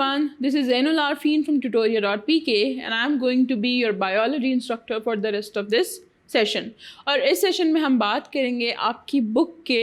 everyone, this is Zainul Arfeen from tutoria.pk and I am going to be your biology instructor for the rest of this session. और इस session में हम बात करेंगे आपकी book के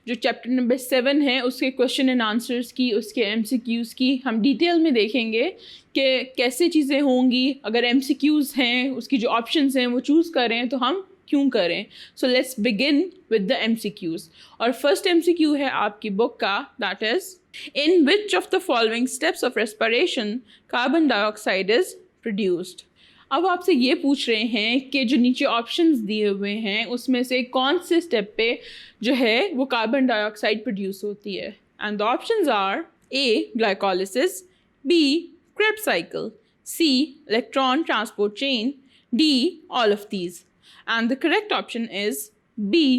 जो चैप्टर नंबर 7 है उसके क्वेश्चन एंड आंसर्स की, उसके MCQs की हम डिटेल में देखेंगे कि कैसे चीज़ें होंगी। अगर MCQs हैं, उसकी जो ऑप्शंस हैं वो चूज़ करें तो हम क्यों करें। So let's begin with the MCQs। और फर्स्ट MCQ है आपकी बुक का, that is in which of the following steps of respiration carbon dioxide is produced. अब आपसे ये पूछ रहे हैं कि जो नीचे ऑप्शंस दिए हुए हैं उसमें से कौन से स्टेप पे जो है वो कार्बन डाइऑक्साइड प्रोड्यूस होती है। And the options are A glycolysis, B Krebs cycle, C electron transport chain, D all of these. And the correct option is B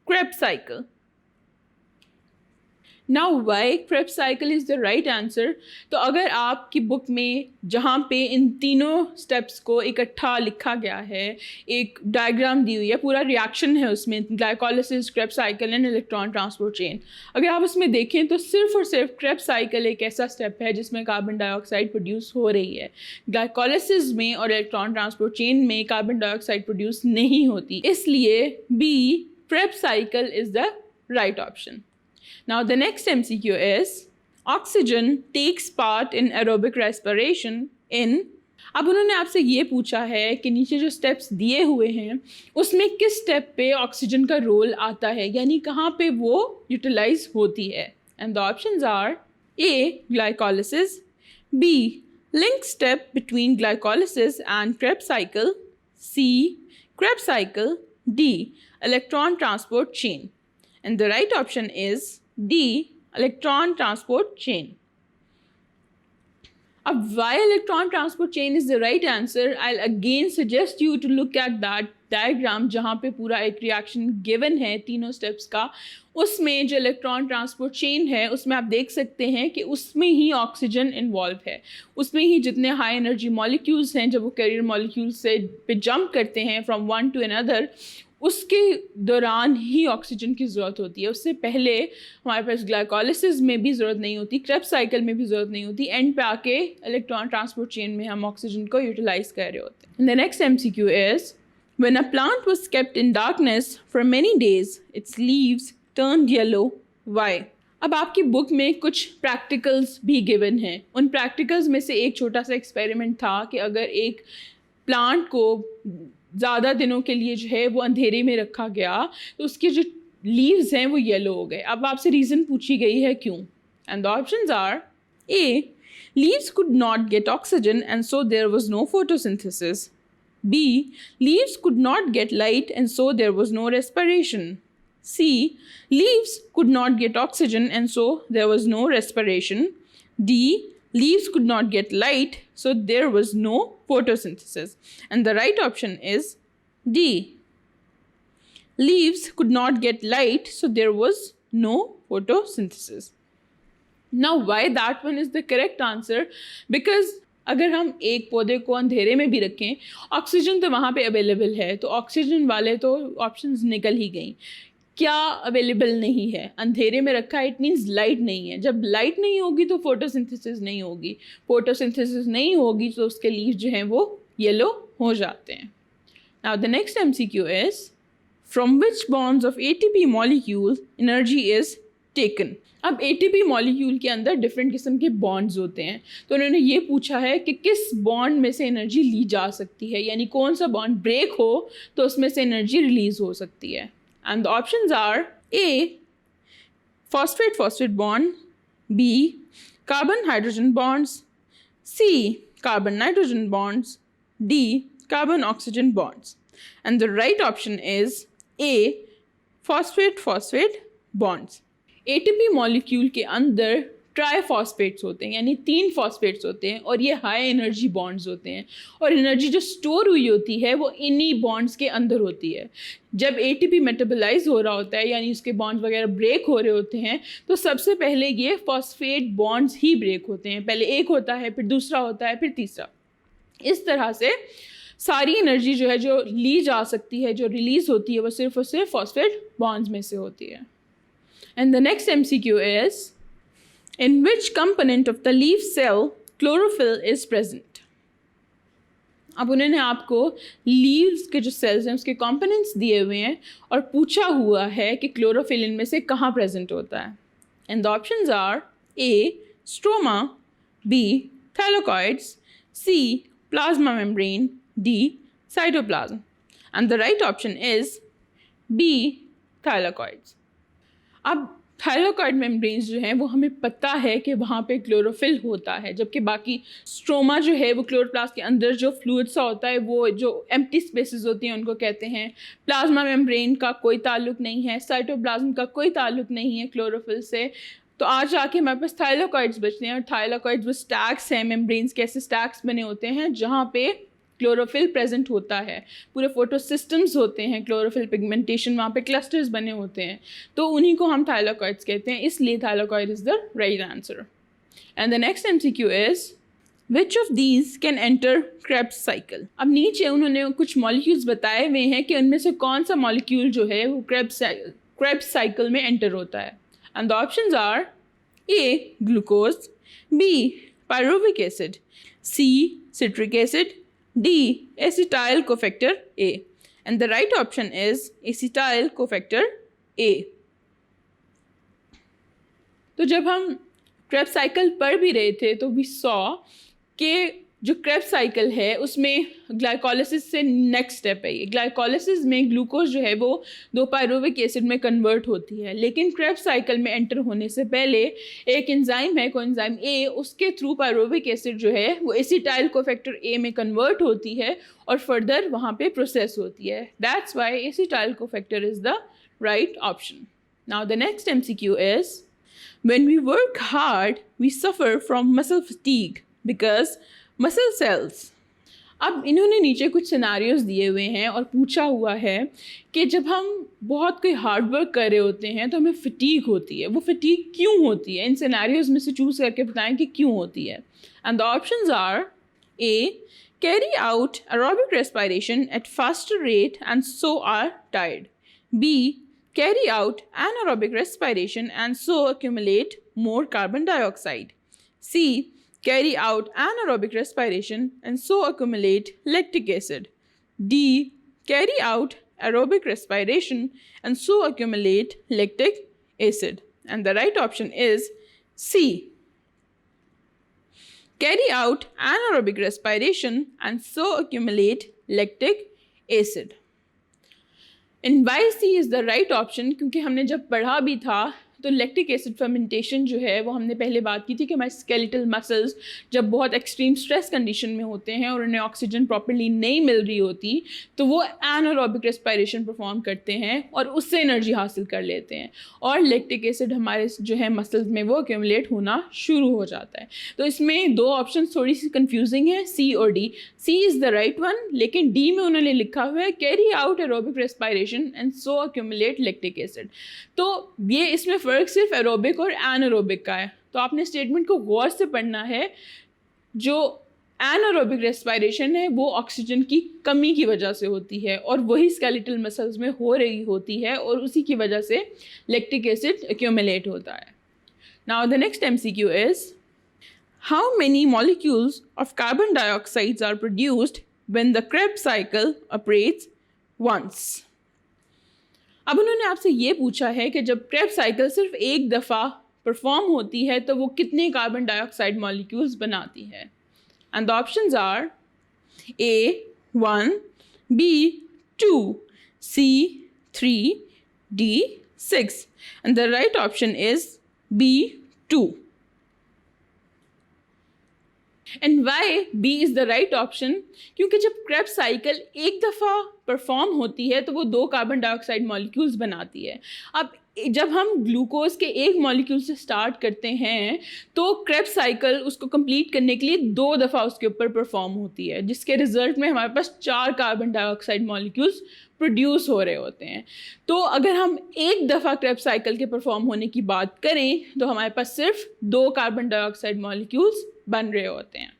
Krebs cycle. Now why Krebs cycle is the right answer. तो अगर आपकी book में जहाँ पे इन तीनों steps को इकट्ठा लिखा गया है, एक डायग्राम दी हुई है, पूरा रिएक्शन है उसमें, glycolysis, Krebs cycle and electron transport chain, अगर आप उसमें देखें तो सिर्फ और सिर्फ क्रेब्स साइकिल एक ऐसा स्टेप है जिसमें कार्बन डाइऑक्साइड प्रोड्यूस हो रही है। ग्लाइकोलिसिस में और इलेक्ट्रॉन ट्रांसपोर्ट चेन में कार्बन डाइऑक्साइड प्रोड्यूस नहीं होती, इसलिए B Krebs cycle is the right option. Now the next MCQ is oxygen takes part in aerobic respiration in। अब उन्होंने आपसे ये पूछा है कि नीचे जो स्टेप्स दिए हुए हैं उसमें किस स्टेप पे ऑक्सीजन का रोल आता है, यानी कहाँ पे वो यूटिलाइज होती है। And the options are A glycolysis, B link step between glycolysis and Krebs cycle, C Krebs cycle, D electron transport chain. And the right option is D electron transport chain. Why electron transport chain is the right answer? I'll again suggest you to look at that diagram जहाँ पे पूरा एक reaction given है तीनों steps का। उसमें जो electron transport chain है उसमें आप देख सकते हैं कि उसमें ही ऑक्सीजन इन्वॉल्व है, उसमें ही जितने हाई एनर्जी मॉलिक्यूल्स हैं जब वो कैरियर मॉलिक्यूल्स से पे जंप करते हैं फ्रॉम वन टू अनदर, उसके दौरान ही ऑक्सीजन की ज़रूरत होती है। उससे पहले हमारे पास ग्लाइकोलिसिस में भी ज़रूरत नहीं होती, क्रेब्स साइकिल में भी ज़रूरत नहीं होती, एंड पे आके इलेक्ट्रॉन ट्रांसपोर्ट चेन में हम ऑक्सीजन को यूटिलाइज कर रहे होते हैं। The next MCQ is when a plant was kept in darkness for many days it's leaves turned yellow, why. अब आपकी बुक में कुछ प्रैक्टिकल्स भी गिवन हैं। उन प्रैक्टिकल्स में से एक छोटा सा एक्सपेरिमेंट था कि अगर एक प्लांट को ज़्यादा दिनों के लिए जो है वो अंधेरे में रखा गया तो उसके जो लीव्स हैं वो येलो हो गए। अब आपसे रीज़न पूछी गई है क्यों। And the options are A leaves could not get oxygen and so there was no photosynthesis, B leaves could not get light and so there was no respiration, C leaves could not get oxygen and so there was no respiration, D leaves could not get light, so there was no photosynthesis. And the right option is D. Leaves could not get light, so there was no photosynthesis. Now, why that one is the correct answer? Because अगर हम एक पौधे को अंधेरे में भी रखें, oxygen तो वहाँ पे अवेलेबल है, तो ऑक्सीजन वाले तो ऑप्शंस निकल ही गई। क्या अवेलेबल नहीं है? अंधेरे में रखा है, इट मीन्स लाइट नहीं है। जब लाइट नहीं होगी तो फोटोसिंथेसिस नहीं होगी, फोटोसिंथेसिस नहीं होगी तो उसके लीव्स जो हैं वो येलो हो जाते हैं। Now the next MCQ is from which bonds of ATP molecule energy is taken. अब ATP मॉलिक्यूल के अंदर डिफरेंट किस्म के बॉन्ड्स होते हैं, तो उन्होंने ये पूछा है कि किस बॉन्ड में से एनर्जी ली जा सकती है, यानी कौन सा बॉन्ड ब्रेक हो तो उसमें से एनर्जी रिलीज हो सकती है। And the options are A phosphate-phosphate bond, B carbon-hydrogen bonds, C carbon-nitrogen bonds, D carbon-oxygen bonds. And the right option is A phosphate-phosphate bonds. ATP molecule के अंदर ट्राईफॉस्फेट्स होते हैं, यानी 3 फॉस्फेट्स होते हैं, और ये हाई एनर्जी बॉन्ड्स होते हैं, और एनर्जी जो स्टोर हुई होती है वो इन्हीं बॉन्ड्स के अंदर होती है। जब ATP मेटाबोलाइज हो रहा होता है, यानी उसके बॉन्ड्स वगैरह ब्रेक हो रहे होते हैं, तो सबसे पहले ये फॉस्फेट बॉन्ड्स ही ब्रेक होते हैं। पहले एक होता है, फिर दूसरा होता है, फिर तीसरा। इस तरह से सारी एनर्जी जो है जो ली जा सकती है, जो रिलीज़ होती है, वो सिर्फ और सिर्फ फॉस्फेट बॉन्ड्स में से होती है। And the next MCQ is In which component of the leaf cell chlorophyll is present? अब उन्होंने आपको लीव्स के जो सेल्स हैं उसके कंपोनेंट्स दिए हुए हैं और पूछा हुआ है कि क्लोरोफिल इनमें से कहाँ प्रेजेंट होता है. And the options are A stroma, B thylakoids, C plasma membrane, D cytoplasm. And the right option is B thylakoids. अब थाइलाकॉइड मेम्ब्रेन्स जो हैं वो हमें पता है कि वहाँ पे क्लोरोफिल होता है, जबकि बाकी स्ट्रोमा जो है वो क्लोरोप्लास्ट के अंदर जो फ्लूइड सा होता है वो जो एम्प्टी स्पेसेस होती हैं उनको कहते हैं. प्लाज्मा मेम्ब्रेन का कोई ताल्लुक नहीं है, साइटोप्लाज्म का कोई ताल्लुक नहीं है क्लोरोफिल से. तो आज आके हमारे पास थाइलाकॉइड्स बचते हैं और थाइलाकॉइड्स वो स्टैक्स हैं, मेम्ब्रेन्स के ऐसे स्टैक्स बने होते हैं जहाँ पे क्लोरोफिल प्रेजेंट होता है. पूरे फोटोसिस्टम्स होते हैं, क्लोरोफिल पिगमेंटेशन वहाँ पे क्लस्टर्स बने होते हैं, तो उन्हीं को हम थाइलाकॉइड्स कहते हैं. इसलिए thylakoid is the right answer. And the next MCQ is which of these can enter Krebs cycle. अब नीचे उन्होंने कुछ मॉलिक्यूल्स बताए हुए हैं कि उनमें से कौन सा मॉलिक्यूल जो है वो क्रेब्स साइकिल में एंटर होता है. And the options are A glucose, B pyruvic acid, C citric acid, D acetyl cofactor A. And the right option is acetyl cofactor A. तो जब हम क्रेब्स साइकिल पढ़ भी रहे थे तो वी सॉ कि जो क्रेब्स साइकिल है उसमें ग्लाइकोलिसिस से नेक्स्ट स्टेप है. ये ग्लाइकोलिसिस में ग्लूकोज जो है वो 2-पायरुविक एसिड में कन्वर्ट होती है, लेकिन क्रेब्स साइकिल में एंटर होने से पहले एक एंजाइम है कोएंजाइम ए, उसके थ्रू पायरुविक एसिड जो है वो एसिटाइल कोफैक्टर ए में कन्वर्ट होती है और फर्दर वहाँ पे प्रोसेस होती है. That's why acetyl cofactor is the right option. Now the next MCQ is when we work hard we suffer from muscle fatigue because muscle cells. अब इन्होंने नीचे कुछ सिनारियोज दिए हुए हैं और पूछा हुआ है कि जब हम बहुत कोई हार्ड वर्क कर रहे होते हैं तो हमें फटीग होती है. वो फटीग क्यों होती है? इन सिनारियोज में से चूज़ करके बताएं कि क्यों होती है. And the options are A carry out aerobic respiration at faster rate and so are tired, B carry out anaerobic respiration and so accumulate more carbon dioxide, C carry out anaerobic respiration and so accumulate lactic acid, D carry out aerobic respiration and so accumulate lactic acid. And the right option is C carry out anaerobic respiration and so accumulate lactic acid. And why C is the right option, क्योंकि हमने जब पढ़ा भी था तो lactic acid fermentation जो है वो हमने पहले बात की थी कि हमारे स्केलेटल मसल्स जब बहुत एक्सट्रीम स्ट्रेस कंडीशन में होते हैं और उन्हें ऑक्सीजन प्रॉपर्ली नहीं मिल रही होती तो वो एनारोबिक रेस्पिरेशन परफॉर्म करते हैं और उससे एनर्जी हासिल कर लेते हैं और लैक्टिक एसिड हमारे जो है मसल्स में वो एक्यूमुलेट होना शुरू हो जाता है. तो इसमें दो ऑप्शन थोड़ी सी कंफ्यूजिंग है, सी और D. C is the right one, लेकिन डी में उन्होंने लिखा हुआ है carry out aerobic respiration and so accumulate lactic acid. तो ये इसमें फ़र्क सिर्फ एरोबिक और एनारोबिक का है. तो आपने स्टेटमेंट को गौर से पढ़ना है. जो एनारोबिक रेस्पिरेशन है वो ऑक्सीजन की कमी की वजह से होती है और वही स्केलेटल मसल्स में हो रही होती है और उसी की वजह से लैक्टिक एसिड एक्यूमुलेट होता है. Now the next MCQ is how many molecules of carbon dioxide are produced when the Krebs cycle operates once? अब उन्होंने आपसे ये पूछा है कि जब क्रेब्स साइकिल सिर्फ एक दफ़ा परफॉर्म होती है तो वो कितने कार्बन डाइऑक्साइड मॉलिक्यूल्स बनाती है. And the options are A 1, B 2, C 3, D 6. And the right option is B 2. And why B is the right option, क्योंकि जब क्रेब्स साइकिल एक दफ़ा परफॉर्म होती है तो वो 2 कार्बन डाइऑक्साइड मॉलिक्यूल्स बनाती है. अब जब हम ग्लूकोज के एक मॉलिक्यूल से स्टार्ट करते हैं तो क्रेब्स साइकिल उसको कंप्लीट करने के लिए 2 दफ़ा उसके ऊपर परफॉर्म होती है, जिसके रिजल्ट में हमारे पास 4 कार्बन डाइऑक्साइड मॉलिक्यूल्स प्रोड्यूस हो रहे होते हैं. तो अगर हम एक दफ़ा क्रेब्स साइकिल के परफॉर्म होने की बात करें तो हमारे पास सिर्फ 2 कार्बन डाइऑक्साइड मॉलिक्यूल्स बन रहे होते हैं.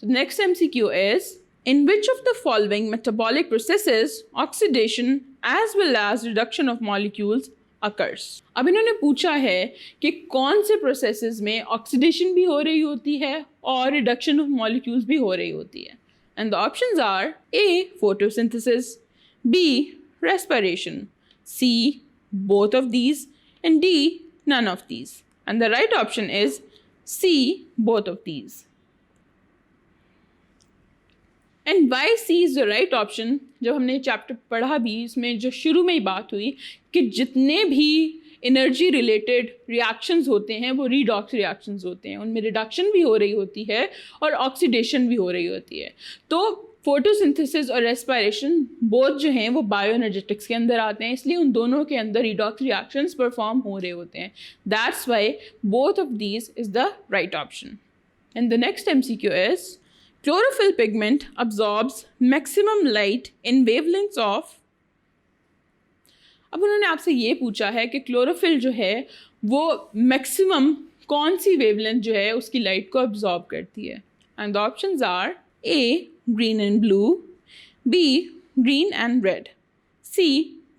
So the next MCQ is, in which of the following metabolic processes oxidation as well as reduction of molecules occurs. अब इन्होंने पूछा है कि कौन से प्रोसेसेस में ऑक्सीडेशन भी हो रही होती है और रिडक्शन ऑफ मॉलिक्यूल्स भी हो रही होती है. And the options are A photosynthesis, B respiration, C both of these, and D none of these. And the right option is C both of these. And why C is the right option. जब हमने chapter पढ़ा भी, इसमें जो शुरू में ही बात हुई कि जितने भी एनर्जी रिलेटेड रिएक्शंस होते हैं वो रीडॉक्स रिएक्शंस होते हैं, उनमें रिडक्शन भी हो रही होती है और ऑक्सीडेशन भी हो रही होती है. तो फोटोसिंथेसिस और रेस्पिरेशन बोथ जो हैं वो बायो एनर्जेटिक्स के अंदर आते हैं, इसलिए उन दोनों के अंदर रीडॉक्स रिएक्शंस परफॉर्म हो रहे होते हैं. That's why both of these is the right option. And the next MCQ is chlorophyll pigment absorbs maximum light in wavelengths of. अब उन्होंने आपसे ये पूछा है कि क्लोरोफिल जो है वो मैक्सिमम कौन सी वेवलेंथ जो है उसकी लाइट को अब्जॉर्ब करती है. And the options are A green and blue, B green and red, C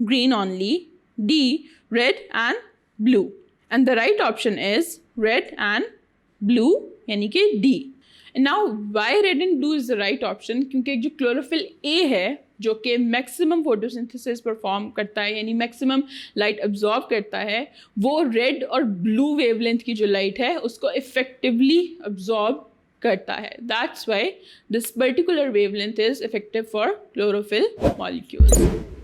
green only, D red and blue. And the right option is red and blue, यानी कि D. Now why red and blue is the right option, क्योंकि जो chlorophyll A है जो कि maximum photosynthesis perform करता है यानी मैक्सिमम लाइट अब्जॉर्ब करता है, वो रेड और ब्लू वेवलेंथ की जो लाइट है उसको इफेक्टिवली अब्जॉर्ब करता है. That's why this particular wavelength is effective for chlorophyll molecules.